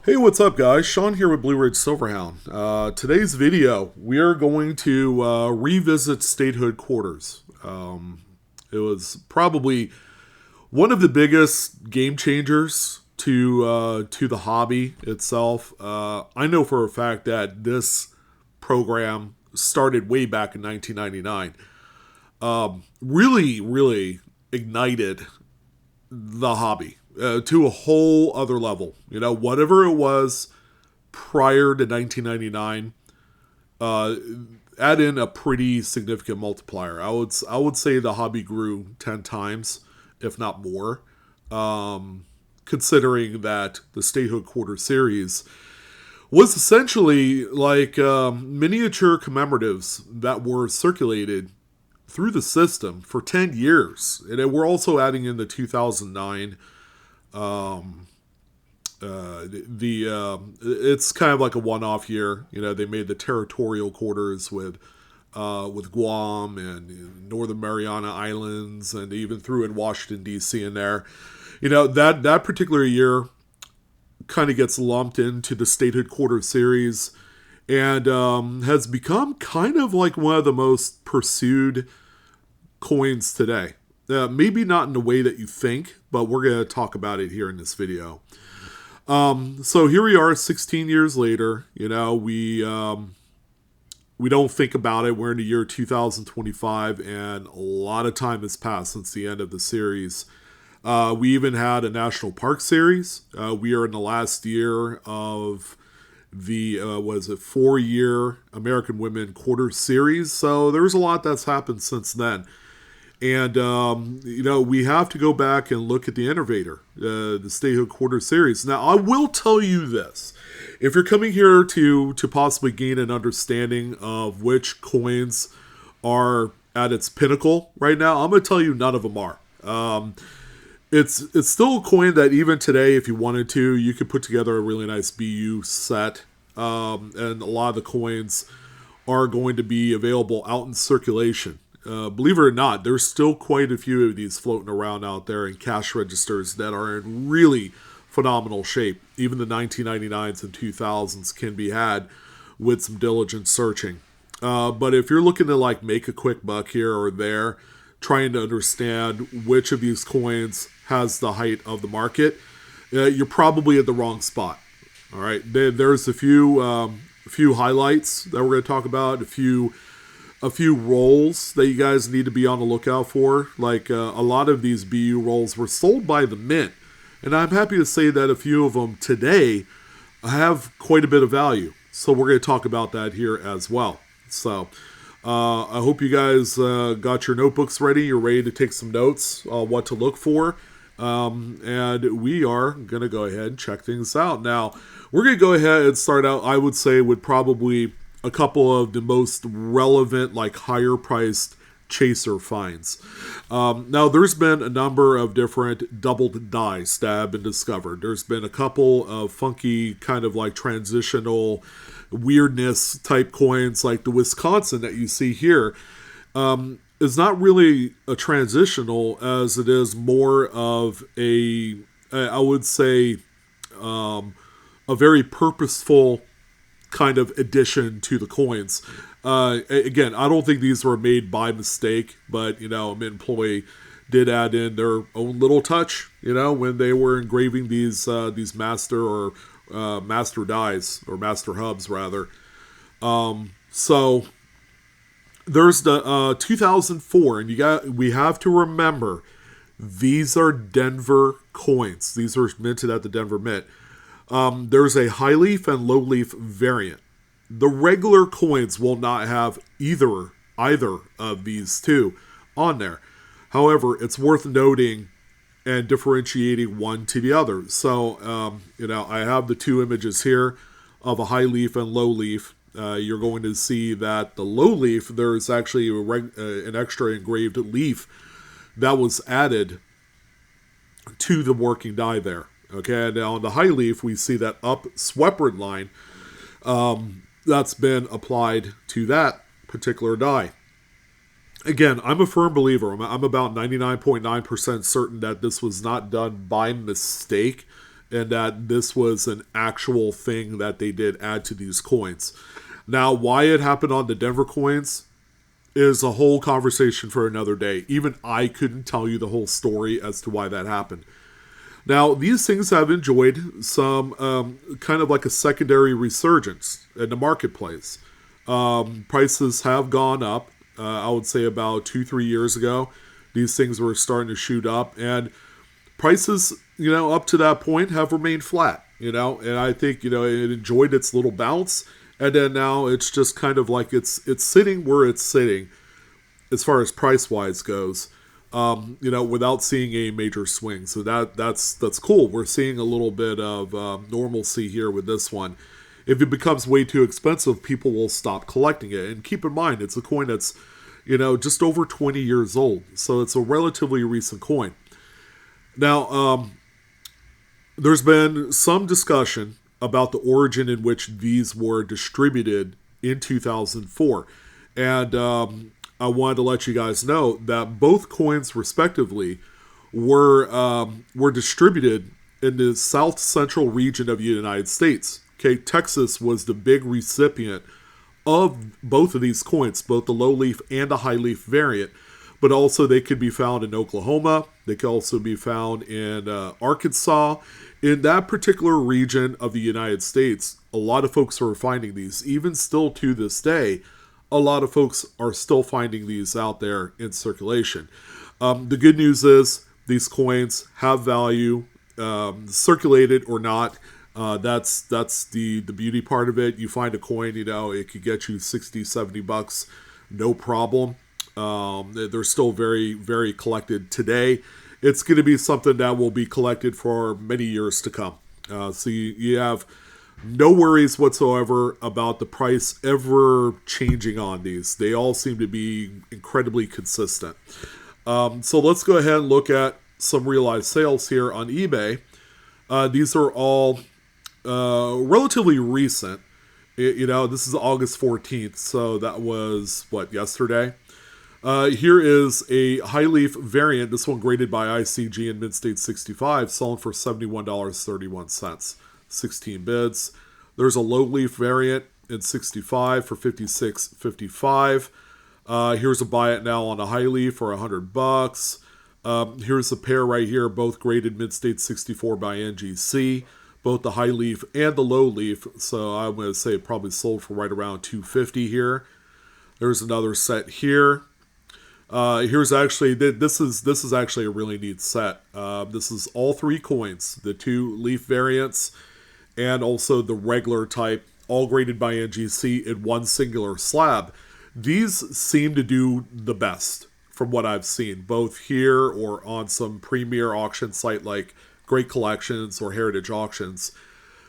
Hey, what's up, guys? Sean here with Blue Ridge Silverhound. Today's video, we are going to revisit statehood quarters. It was probably one of the biggest game changers to the hobby itself. I know for a fact that this program started way back in 1999. Really ignited the hobby to a whole other level. You know, whatever it was prior to 1999, add in a pretty significant multiplier. I would say the hobby grew 10 times, if not more, considering that the Statehood Quarter series was essentially like miniature commemoratives that were circulated through the system for 10 years. And then we're also adding in the 2009 it's kind of like a one-off year. You know, they made the territorial quarters with Guam and Northern Mariana Islands, and even threw in Washington D.C. in there. You know, that particular year kind of gets lumped into the Statehood Quarter series, and has become kind of like one of the most pursued coins today. Maybe not in the way that you think, but we're going to talk about it here in this video. So here we are 16 years later. You know, we don't think about it. We're in the year 2025, and a lot of time has passed since the end of the series. We even had a National Park series. We are in the last year of the 4-year American Women Quarter series. So there's a lot that's happened since then. And, you know, we have to go back and look at the Innovator, the Statehood Quarter series. Now, I will tell you this. If you're coming here to possibly gain an understanding of which coins are at its pinnacle right now, I'm going to tell you none of them are. It's still a coin that even today, if you wanted to, you could put together a really nice BU set. And a lot of the coins are going to be available out in circulation. Believe it or not, there's still quite a few of these floating around out there in cash registers that are in really phenomenal shape. Even the 1999s and 2000s can be had with some diligent searching. But if you're looking to like make a quick buck here or there, trying to understand which of these coins has the height of the market, you're probably at the wrong spot. All right, there's a few highlights that we're going to talk about, a few roles that you guys need to be on the lookout for. Like a lot of these BU roles were sold by the Mint, and I'm happy to say that a few of them today have quite a bit of value. So we're going to talk about that here as well. So I hope you guys got your notebooks ready. You're ready to take some notes on what to look for. And we are going to go ahead and check things out. Now, we're going to go ahead and start out, I would say, with probably a couple of the most relevant, like higher priced chaser finds. Now, there's been a number of different doubled dice that have been discovered. There's been a couple of funky kind of like transitional weirdness type coins, like the Wisconsin that you see here. Is not really a transitional as it is more of I would say, a very purposeful kind of addition to the coins. Again, I don't think these were made by mistake, but, you know, an employee did add in their own little touch, you know, when they were engraving these master or master dies, or master hubs rather. So there's the 2004, and we have to remember, these are Denver coins. These are minted at the Denver Mint. There's a high leaf and low leaf variant. The regular coins will not have either of these two on there. However, it's worth noting and differentiating one to the other. So, you know, I have the two images here of a high leaf and low leaf. You're going to see that the low leaf, there's actually an extra engraved leaf that was added to the working die there. Okay, now on the high leaf, we see that upswept line that's been applied to that particular die. Again, I'm a firm believer. I'm about 99.9% certain that this was not done by mistake. and that this was an actual thing that they did add to these coins. Now, why it happened on the Denver coins is a whole conversation for another day. Even I couldn't tell you the whole story as to why that happened. Now, these things have enjoyed some kind of like a secondary resurgence in the marketplace. Prices have gone up. I would say about 2-3 years ago, these things were starting to shoot up, and prices, up to that point have remained flat. And I think it enjoyed its little bounce, and then now it's just kind of like it's sitting where it's sitting, as far as price wise goes. Without seeing a major swing. So that's cool. We're seeing a little bit of normalcy here with this one. If it becomes way too expensive, people will stop collecting it. And keep in mind, it's a coin that's, just over 20 years old. So it's a relatively recent coin. Now, there's been some discussion about the origin in which these were distributed in 2004. And I wanted to let you guys know that both coins, respectively, were distributed in the south central region of the United States. Okay, Texas was the big recipient of both of these coins, both the low leaf and the high leaf variant. But also they could be found in Oklahoma. They could also be found in Arkansas. In that particular region of the United States, a lot of folks are finding these. Even still to this day, a lot of folks are still finding these out there in circulation. The good news is these coins have value, circulated or not. That's the beauty part of it. You find a coin, it could get you $60, $70, no problem. They're still very, very collected today. It's going to be something that will be collected for many years to come. So you have no worries whatsoever about the price ever changing on these. They all seem to be incredibly consistent. So let's go ahead and look at some realized sales here on eBay. These are all relatively recent. This is August 14th, so that was, yesterday? Here is a high leaf variant, this one graded by ICG in Mid-State 65, selling for $71.31. 16 bids. There's a low leaf variant in 65 for $56.55. Here's a buy it now on a high leaf for $100. Here's a pair right here, both graded Mid-State 64 by NGC, both the high leaf and the low leaf. So I'm going to say it probably sold for right around $250 here. There's another set here. Here's actually, this is actually a really neat set. This is all three coins, the two leaf variants and also the regular type, all graded by NGC in one singular slab. These seem to do the best from what I've seen, both here or on some premier auction site like Great Collections or Heritage Auctions.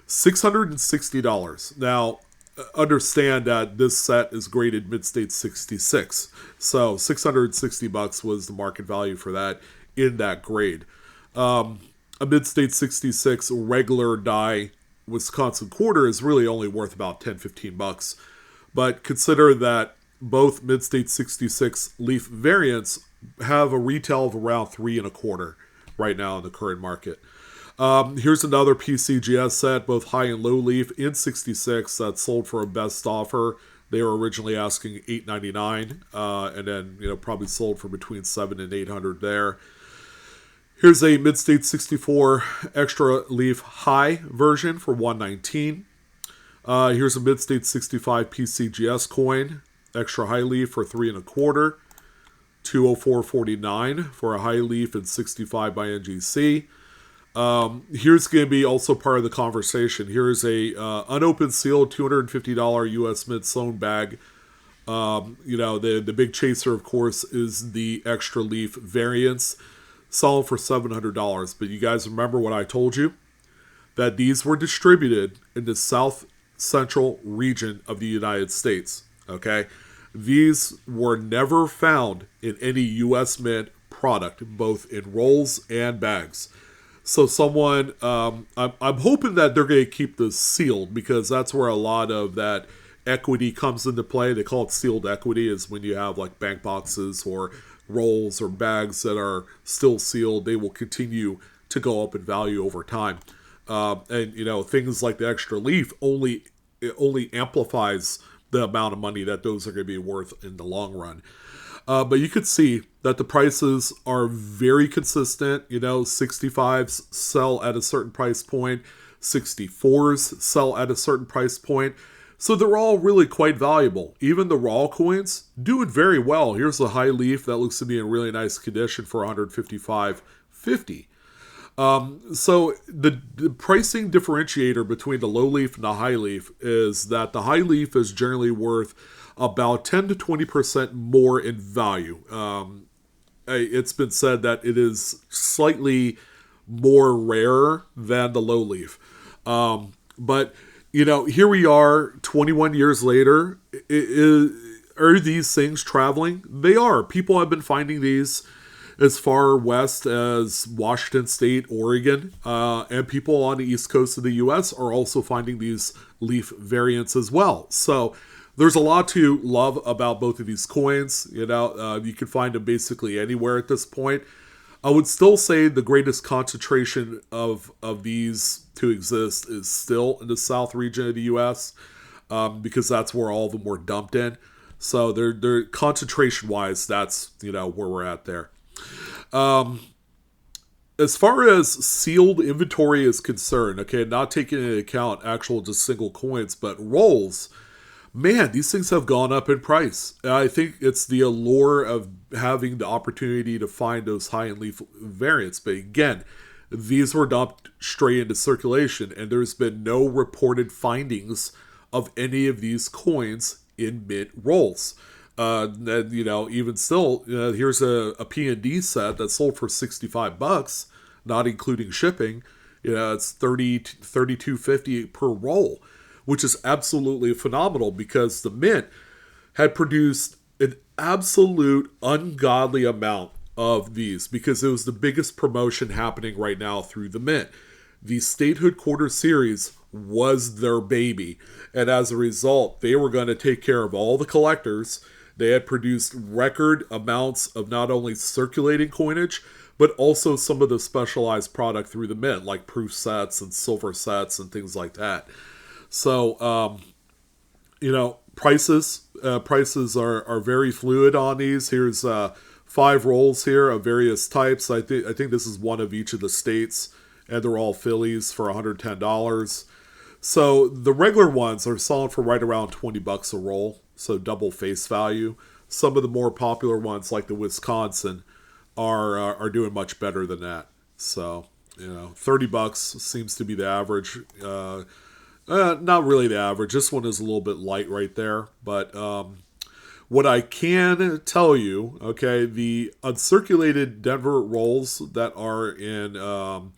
$660. Now, understand that this set is graded Mid-State 66. So $660 was the market value for that in that grade. A Mid-State 66 regular die Wisconsin quarter is really only worth about $10-15. But consider that both Mid-State 66 leaf variants have a retail of around $3.25 right now in the current market. Here's another PCGS set, both high and low leaf in 66, that sold for a best offer. They were originally asking $899, and then probably sold for between $700 and $800 there. Here's a Mid-State 64 extra leaf high version for $119. Here's a Mid-State 65 PCGS coin, extra high leaf for $3.25. $204.49 for a high leaf in 65 by NGC. Here's going to be also part of the conversation. Here's a unopened sealed $250 US Mint sewn bag. The big chaser, of course, is the extra leaf variants, selling for $700. But you guys remember what I told you? That these were distributed in the south central region of the United States. Okay? These were never found in any US Mint product, both in rolls and bags. So someone, I'm hoping that they're going to keep this sealed, because that's where a lot of that equity comes into play. They call it sealed equity, is when you have like bank boxes or rolls or bags that are still sealed. They will continue to go up in value over time. And things like the extra leaf only amplifies the amount of money that those are going to be worth in the long run. But you could see that the prices are very consistent. 65s sell at a certain price point, 64s sell at a certain price point. So they're all really quite valuable. Even the raw coins doing very well. Here's a high leaf that looks to be in really nice condition for $155.50. So the pricing differentiator between the low leaf and the high leaf is that the high leaf is generally worth about 10 to 20% more in value. It's been said that it is slightly more rare than the low leaf. But here we are 21 years later. Are these things traveling? They are. People have been finding these as far west as Washington State, Oregon, and people on the east coast of the U.S. are also finding these leaf variants as well. So there's a lot to love about both of these coins. You can find them basically anywhere at this point. I would still say the greatest concentration of these to exist is still in the south region of the U.S. Because that's where all of them were dumped in. So they're concentration-wise, that's where we're at there. As far as sealed inventory is concerned, okay, not taking into account actual just single coins, but rolls, man, these things have gone up in price. I think it's the allure of having the opportunity to find those high-end leaf variants. But again, these were dumped straight into circulation, and there's been no reported findings of any of these coins in mint rolls. And even still, here's a P&D set that sold for $65, not including shipping. It's $32.50 per roll, which is absolutely phenomenal because the mint had produced an absolute ungodly amount of these because it was the biggest promotion happening right now through the mint. The Statehood Quarter Series was their baby, and as a result, they were going to take care of all the collectors. They had produced record amounts of not only circulating coinage, but also some of the specialized product through the mint, like proof sets and silver sets and things like that. So, prices are very fluid on these. Here's 5 rolls here of various types. I think this is one of each of the states, and they're all Phillies for $110. So the regular ones are selling for right around $20 a roll, so double face value. Some of the more popular ones, like the Wisconsin, are doing much better than that. So $30 seems to be the average. Not really the average. This one is a little bit light right there, but what I can tell you, okay, the uncirculated Denver rolls that are in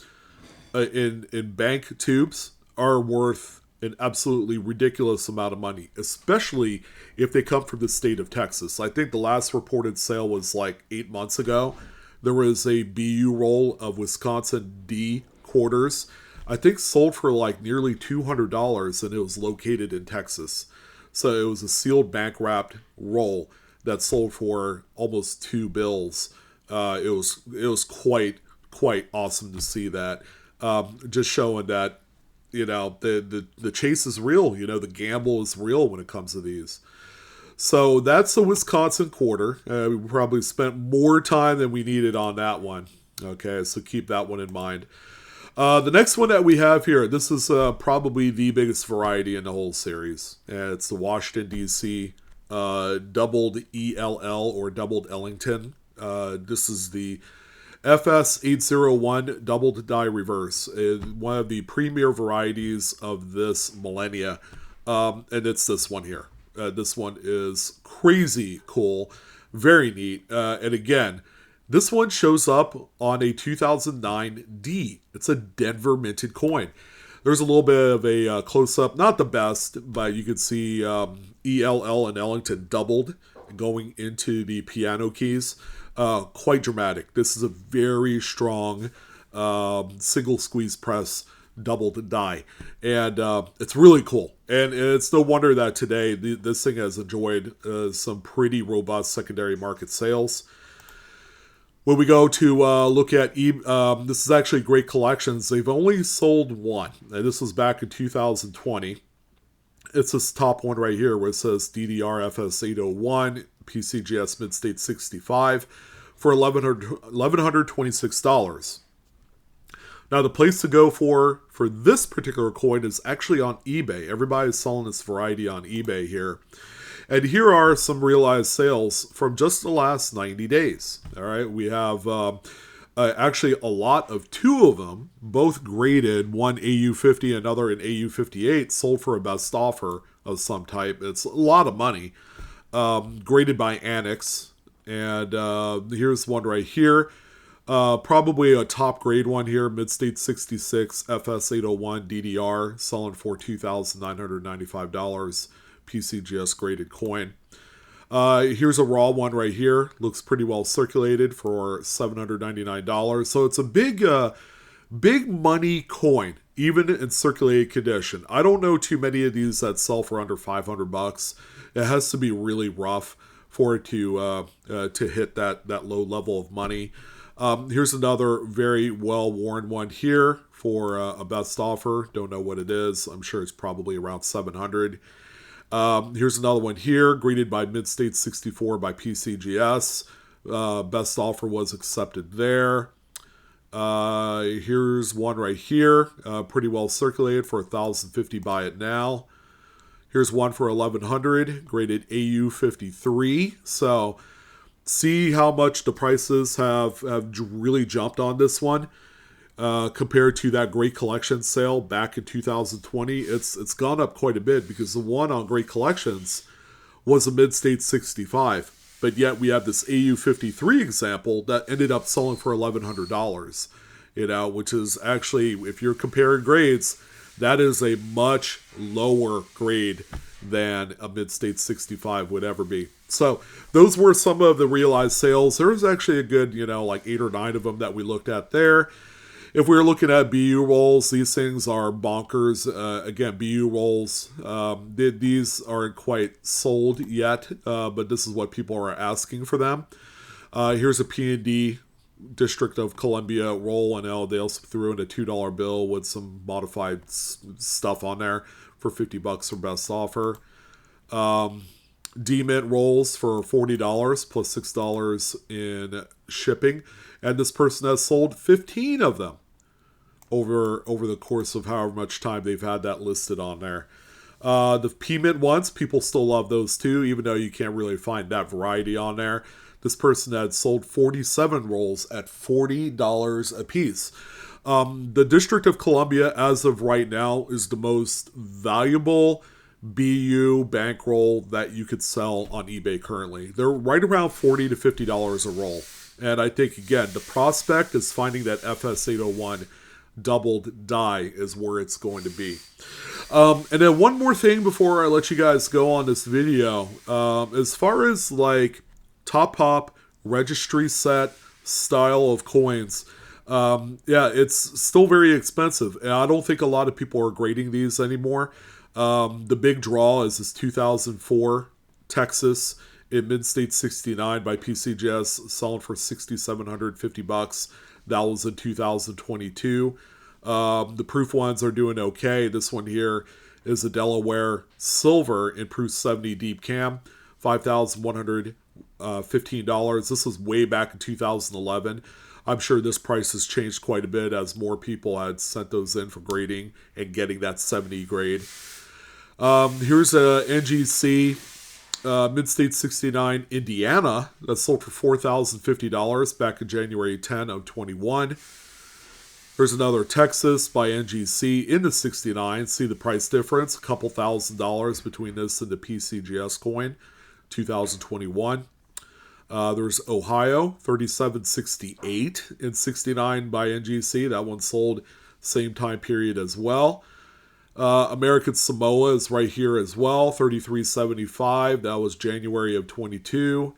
bank tubes are worth an absolutely ridiculous amount of money, especially if they come from the state of Texas. I think the last reported sale was like 8 months ago. There was a BU roll of Wisconsin D quarters, I think sold for like nearly $200, and it was located in Texas. So it was a sealed bank wrapped roll that sold for almost $2. It was quite awesome to see that. Just showing that the chase is real. The gamble is real when it comes to these. So that's the Wisconsin quarter. We probably spent more time than we needed on that one. Okay, so keep that one in mind. The next one that we have here, this is probably the biggest variety in the whole series. And it's the Washington, D.C. Doubled ELL or Doubled Ellington. This is the FS801 Doubled Die Reverse. One of the premier varieties of this millennia. And it's this one here. This one is crazy cool. Very neat. And again, this one shows up on a 2009 D. It's a Denver minted coin. There's a little bit of a close-up. Not the best, but you can see ELL and Ellington doubled going into the piano keys. Quite dramatic. This is a very strong single squeeze press doubled die. And it's really cool. And it's no wonder that today this thing has enjoyed some pretty robust secondary market sales. When we go to look at this is actually Great Collections. They've only sold one, and this was back in 2020. It's this top one right here where it says DDR FS801 PCGS Mid-State 65 for $1,126. Now the place to go for this particular coin is actually on eBay. Everybody is selling this variety on eBay here. And here are some realized sales from just the last 90 days. All right, we have actually a lot of two of them, both graded, one AU50, another an AU58, sold for a best offer of some type. It's a lot of money, graded by Annex. And here's one right here. Probably a top grade one here, Mid-State 66 FS801 DDR, selling for $2,995. PCGS graded coin. Here's a raw one right here. Looks pretty well circulated for $799. So it's a big money coin, even in circulated condition. I don't know too many of these that sell for under $500. It has to be really rough for it to hit that low level of money. Here's another very well worn one here for a best offer. Don't know what it is. I'm sure it's probably around $700. Here's another one here, graded by Mid-State 64 by PCGS. Best offer was accepted there. Here's one right here, pretty well circulated for $1,050. Buy it now. Here's one for $1,100, graded AU53. So see how much the prices have really jumped on this one. Compared to that Great Collections sale back in 2020, it's gone up quite a bit because the one on Great Collections was a Mid-State 65, but yet we have this AU53 example that ended up selling for $1,100, which is actually, if you're comparing grades, that is a much lower grade than a Mid-State 65 would ever be. So those were some of the realized sales. There was actually a good, like 8 or 9 of them that we looked at there. If we're looking at BU rolls, these things are bonkers. Again, BU rolls, these aren't quite sold yet, but this is what people are asking for them. Here's a P&D District of Columbia roll, and they also threw in a $2 bill with some modified stuff on there for $50 for best offer. D-Mint rolls for $40 plus $6 in shipping, and this person has sold 15 of them over the course of however much time they've had that listed on there. The P-Mint ones, people still love those too, even though you can't really find that variety on there. This person had sold 47 rolls at $40 a piece. The District of Columbia, as of right now, is the most valuable BU bankroll that you could sell on eBay currently. They're right around $40 to $50 a roll. And I think, again, the prospect is finding that FS801 doubled die is where it's going to be. And then one more thing before I let you guys go on this video. As far as like top pop registry set style of coins, it's still very expensive. And I don't think a lot of people are grading these anymore. The big draw is this 2004 Texas in Mid-State 69 by PCGS, selling for $6,750. That was in 2022. The proof ones are doing okay. This one here is a Delaware Silver in proof 70 deep cam, $5,115. This was way back in 2011. I'm sure this price has changed quite a bit as more people had sent those in for grading and getting that 70 grade. Here's a NGC Mid-State 69 Indiana that sold for $4,050 back in January 10 of 21. There's another Texas by NGC in the 69. See the price difference, a couple $1,000s between this and the PCGS coin, 2021. There's Ohio 3768 in 69 by NGC. That one sold same time period as well. American Samoa is right here as well, 3375. That was January of 22.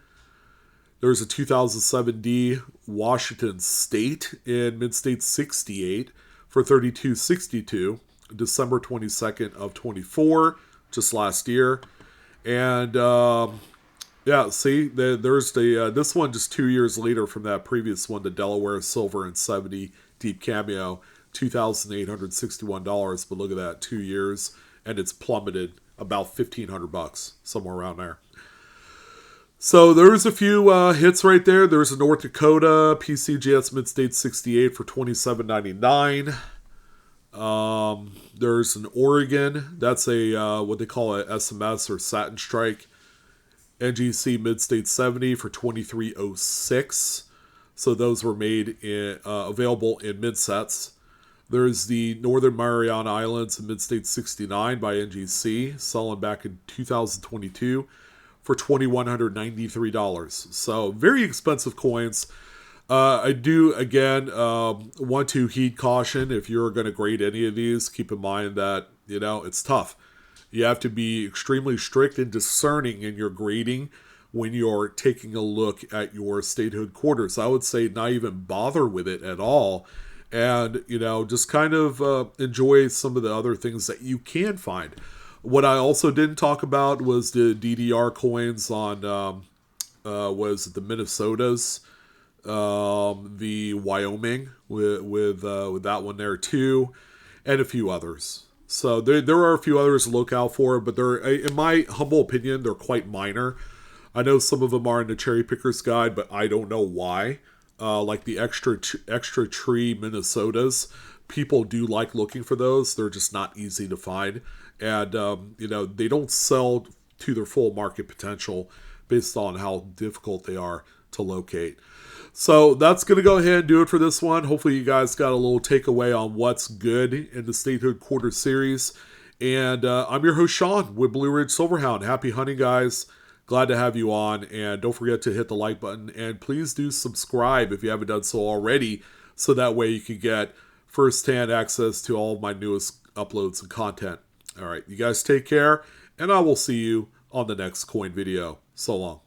There's a 2007D Washington State in Mid-State 68 for 3262, December 22nd of 24, just last year. And Yeah, see, there's the this one just 2 years later from that previous one, the Delaware Silver and 70 Deep Cameo, $2,861. But look at that, 2 years, and it's plummeted about $1,500, somewhere around there. So there's a few hits right there. There's a North Dakota PCGS Mid State 68 for $27.99. There's an Oregon. That's a what they call a SMS or Satin Strike NGC Mid State 70 for 2306. So those were made available in mid sets. There's the Northern Mariana Islands Mid State 69 by NGC, selling back in 2022 for $2,193. So very expensive coins. I do, again, want to heed caution. If you're going to grade any of these, keep in mind that, it's tough. You have to be extremely strict and discerning in your grading when you're taking a look at your statehood quarters. I would say not even bother with it at all. And, just kind of enjoy some of the other things that you can find. What I also didn't talk about was the DDR coins on, was the Minnesotas, the Wyoming with that one there too, and a few others. So there are a few others to look out for, but they're, in my humble opinion, they're quite minor. I know some of them are in the Cherry Picker's Guide, but I don't know why. Like the extra tree Minnesotas, people do like looking for those. They're just not easy to find, and they don't sell to their full market potential based on how difficult they are to locate. So that's going to go ahead and do it for this one. Hopefully you guys got a little takeaway on what's good in the Statehood Quarter Series. And I'm your host, Sean, with Blue Ridge Silverhound. Happy hunting, guys. Glad to have you on. And don't forget to hit the like button. And please do subscribe if you haven't done so already, so that way you can get first-hand access to all of my newest uploads and content. All right, you guys take care, and I will see you on the next coin video. So long.